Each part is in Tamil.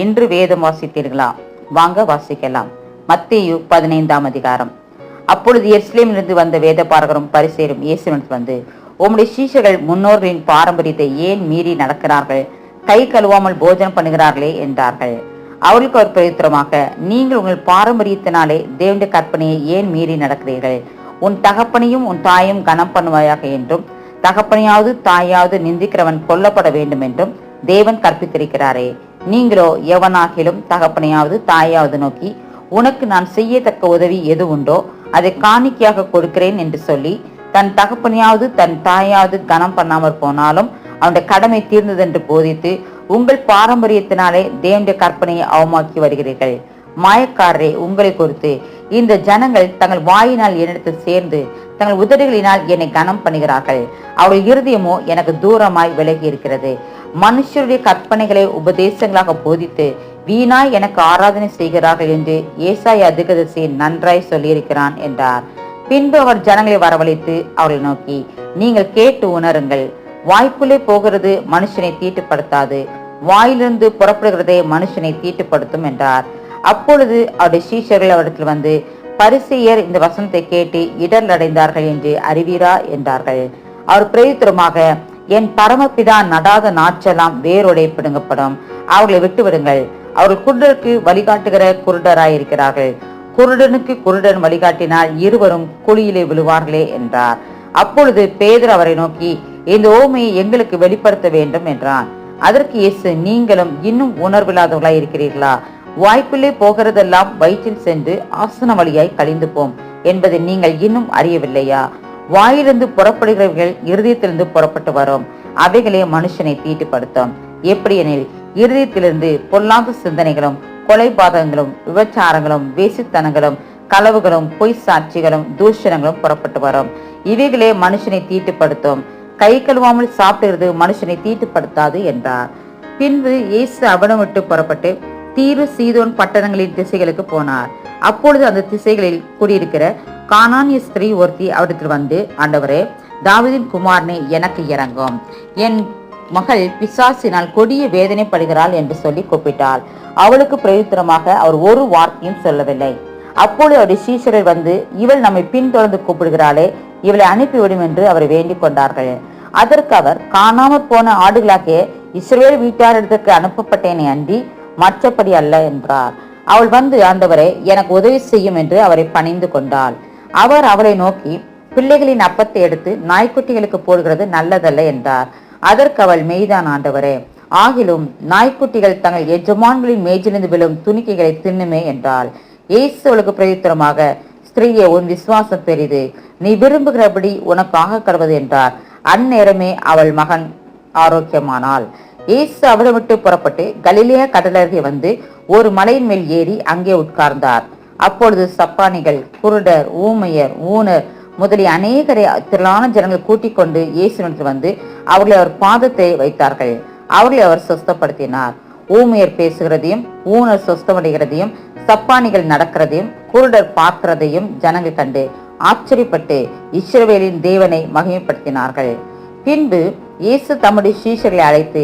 இன்று வேதம் வாசித்தீர்களா? வாங்க வாசிக்கலாம். மத்தேயு 15ஆம் அதிகாரம். அப்பொழுது எருசலேமிலிருந்து வந்த வேதபாரகரும் பரிசேயரும் இயேசுவிடம் வந்து, உம்முடைய சீஷர்கள் முன்னோர்களின் பாரம்பரியத்தை ஏன் மீறி நடக்கிறார்கள்? கை கழுவாமல் போஜனம் பண்ணுகிறார்களே என்றார்கள். அவர்களுக்கு ஒரு பிரயுத்தரமாக, நீங்கள் உங்கள் பாரம்பரியத்தினாலே தேவனுடைய கற்பனையை ஏன் மீறி நடக்கிறீர்கள்? உன் தகப்பனையும் உன் தாயும் கனம் பண்ணுவாயாக என்றும், தகப்பனையாவது தாயாவது நிந்திக்கிறவன் கொல்லப்பட வேண்டும் என்றும் தேவன் கற்பித்திருக்கிறாரே. நீங்களோ எவனாகிலும் தகப்பனையாவது தாயாவது நோக்கி, உனக்கு நான் செய்யத்தக்க உதவி எது உண்டோ அதை காணிக்கையாக கொடுக்கிறேன் என்று சொல்லி, தன் தகப்பனையாவது தன் தாயாவது கனம் பண்ணாமற் போனாலும் அவனுடைய கடமை தீர்ந்ததென்று போதித்து உங்கள் பாரம்பரியத்தினாலே தேவனுடைய கற்பனையை அவமாக்கி வருகிறீர்கள். மாயக்காரரே, உங்களை குறித்து இந்த ஜனங்கள் தங்கள் வாயினால் என்னிடத்தில் சேர்ந்து தங்கள் உதடுகளினால் என்னை கனம் பண்ணுகிறார்கள், அவர்கள் இருதயமோ எனக்கு தூரமாய் விலகி இருக்கிறது. மனுஷருடைய கற்பனைகளை உபதேசங்களாக போதித்து வீணாய் எனக்கு ஆராதனை செய்கிறார்கள் என்று ஏசாயா தீர்க்கதரிசி நன்றாய் சொல்லியிருக்கிறான் என்றார். பின்பு அவர் ஜனங்களை வரவழைத்து அவர்களை நோக்கி, நீங்கள் கேட்டு உணருங்கள். வாய்க்குள்ளே போகிறது மனுஷனை தீட்டுப்படுத்தாது, வாயிலிருந்து புறப்படுகிறதே மனுஷனை தீட்டுப்படுத்தும் என்றார். அப்பொழுது அவருடைய சீஷர்கள் அவரிடத்தில் வந்து, பரிசேயர் இந்த வசனத்தை கேட்டு இடர் அடைந்தார்கள் என்று அறிவீரா என்றார்கள். அவர் பிரயுத்தரமாக, என் பரமபிதா நடாத நாற்றெல்லாம் வேரோடை பிடுங்கப்படும், அவர்களை விட்டுவிடுங்கள். அவர்கள் குருடருக்கு வழிகாட்டுகிற குருடராயிருக்கிறார்கள். குருடனுக்கு குருடன் வழிகாட்டினால் இருவரும் குழியிலே விழுவார்களே என்றார். அப்பொழுது பேதுரு அவரை நோக்கி, இந்த ஓமையை எங்களுக்கு வெளிப்படுத்த வேண்டும் என்றான். அதற்கு இயேசு, நீங்களும் இன்னும் உணர்வில்லாதவர்களாய் இருக்கிறீர்களா? வாய்க்குள்ளே போகிறதெல்லாம் வயிற்றில் சென்று ஆசன வழியாய் கழிந்து போம் என்பதை நீங்கள் இன்னும் அறியவில்லையா? வாயிலிருந்து புறப்படுகிறவர்கள் இருதயத்திலிருந்து புறப்பட்டு வரும், அவைகளே மனுஷனை தீட்டுப்படுத்தும். எப்படி எனில், இருதயத்திலிருந்து பொல்லாத சிந்தனைகளும் கொலைபாதகங்களும் விபச்சாரங்களும் வேசித்தனங்களும் களவுகளும் பொய் சாட்சிகளும் தூஷணங்களும் புறப்பட்டு வரும், இவைகளே மனுஷனை தீட்டுப்படுத்தும். கை கழுவாமல் சாப்பிடுகிறது மனுஷனை தீட்டுப்படுத்தாது என்றார். பின்பு இயேசு அவனம் விட்டு புறப்பட்டு தீரு சீதோன் பட்டணங்களின் திசைகளுக்கு போனார். அப்பொழுது அந்த திசைகளில் கூடியிருக்கிற கானானிய ஸ்திரீ ஒருத்தி அவரிடத்தில் வந்து, ஆண்டவரே, தாவீதின் குமாரனே, எனக்கு இறங்கும், என் மகள் பிசாசினால் கொடிய வேதனைப்படுகிறாள் என்று சொல்லி கூப்பிட்டாள். அவளுக்கு பிரயுத்தரமாக அவர் ஒரு வார்த்தையும் சொல்லவில்லை. அப்பொழுது அவருடைய சீஷர்கள் வந்து, இவள் நம்மை பின்தொடர்ந்து கூப்பிடுகிறாளே, இவளை அனுப்பிவிடும் என்று அவரை வேண்டிக் கொண்டார்கள். அதற்கு அவர், காணாமற் போன ஆடுகளாகிய இஸ்ரவேல் வீட்டாரிடத்துக்கு அனுப்பப்பட்டேனே அன்றி மற்றபடி அல்ல என்றார். அவள் வந்து, ஆண்டவரே, எனக்கு உதவி செய்யும் என்று அவரை பணிந்து கொண்டாள். அவர் அவளை நோக்கி, பிள்ளைகளின் அப்பத்தை எடுத்து நாய்க்குட்டிகளுக்கு போடுகிறது நல்லதல்ல என்றார். அதற்கு அவள், மெய்தான் ஆண்டவரே, ஆகிலும் நாய்க்குட்டிகள் தங்கள் எஜமான்களின் மேஜிலிருந்து விழும் துணிக்கைகளை தின்னுமே என்றாள். இயேசு அவளுக்கு பிரயுத்தரமாக, ஸ்திரீயே, உன் விசுவாசம் பெரிது, நீ விரும்புகிறபடி உனக்கு ஆக கடவது என்றார். அந்நேரமே அவள் மகன் ஆரோக்கியமானாள். இயேசு அவளை விட்டு புறப்பட்டு கலிலேயா கடலருகே வந்து ஒரு மலையின் மேல் ஏறி அங்கே உட்கார்ந்தார். அப்பொழுது சப்பானிகள், குருடர், ஊமையர், ஊனர் முதலிய அநேகரை திரளான ஜனங்கள் கூட்டிக் கொண்டு இயேசுவிற்கு வந்து அவர்களை அவர் பாதத்தை வைத்தார்கள். அவர்களை அவர் சொஸ்தப்படுத்தினார். ஊமையர் பேசுகிறதையும் ஊனர் சொஸ்தமடைகிறதையும் சப்பானிகள் நடக்கிறதையும் குருடர் பார்க்கிறதையும் ஜனங்கள் கண்டு ஆச்சரியப்பட்டு இஸ்ரவேலின் தேவனை மகிமைப்படுத்தினார்கள். பின்பு இயேசு தம்முடைய சீஷர்களை அழைத்து,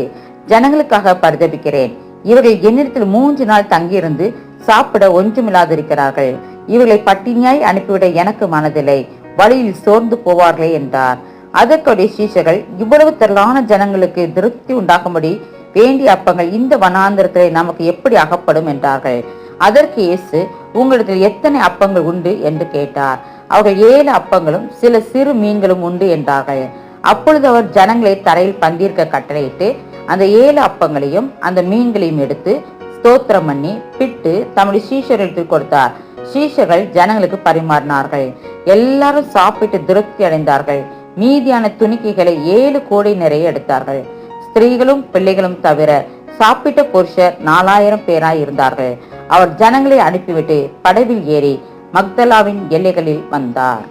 ஜனங்களுக்காக பரிதபிக்கிறேன், இவர்கள் என்னிடத்தில் 3 நாள் தங்கியிருந்து சாப்பிட ஒன்றுமில்லாதிருக்கிறார்கள். இவர்களை பட்டினியாய் அனுப்பிவிட எனக்கு மனதில்லை, வழியில் சோர்ந்து போவார்களே என்றார். அதற்குடைய சீஷர்கள், இவ்வளவு திரளான ஜனங்களுக்கு திருப்தி உண்டாகும்படி வேண்டிய அப்பங்கள் இந்த வனாந்திரத்திலே நமக்கு எப்படி அகப்படும் என்றார்கள். அதற்கு இயேசு, உங்களிடத்தில் எத்தனை அப்பங்கள் உண்டு என்று கேட்டார். அவர்கள் 7 அப்பங்களும் சில சிறு மீன்களும் உண்டு என்றார்கள். அப்பொழுது அவர் ஜனங்களை தரையில் பந்தியிருக்க கட்டளையிட்டு அந்த 7 அப்பங்களையும் அந்த மீன்களையும் எடுத்து ஸ்தோத்திரம் பண்ணி பிட்டு தம்முடைய சீஷர்களுக்கு கொடுத்தார். சீஷர்கள் ஜனங்களுக்கு பரிமாறினார்கள். எல்லாரும் சாப்பிட்டு திருப்தி அடைந்தார்கள். மீதியான துணிக்கைகளை 7 கோடை நிறைய எடுத்தார்கள். ஸ்திரீகளும் பிள்ளைகளும் தவிர சாப்பிட்ட புருஷர் 4000 பேராய் இருந்தார்கள். அவர் ஜனங்களை அனுப்பிவிட்டு படவில் ஏறி மக்தலாவின் எல்லைகளில் வந்தார்.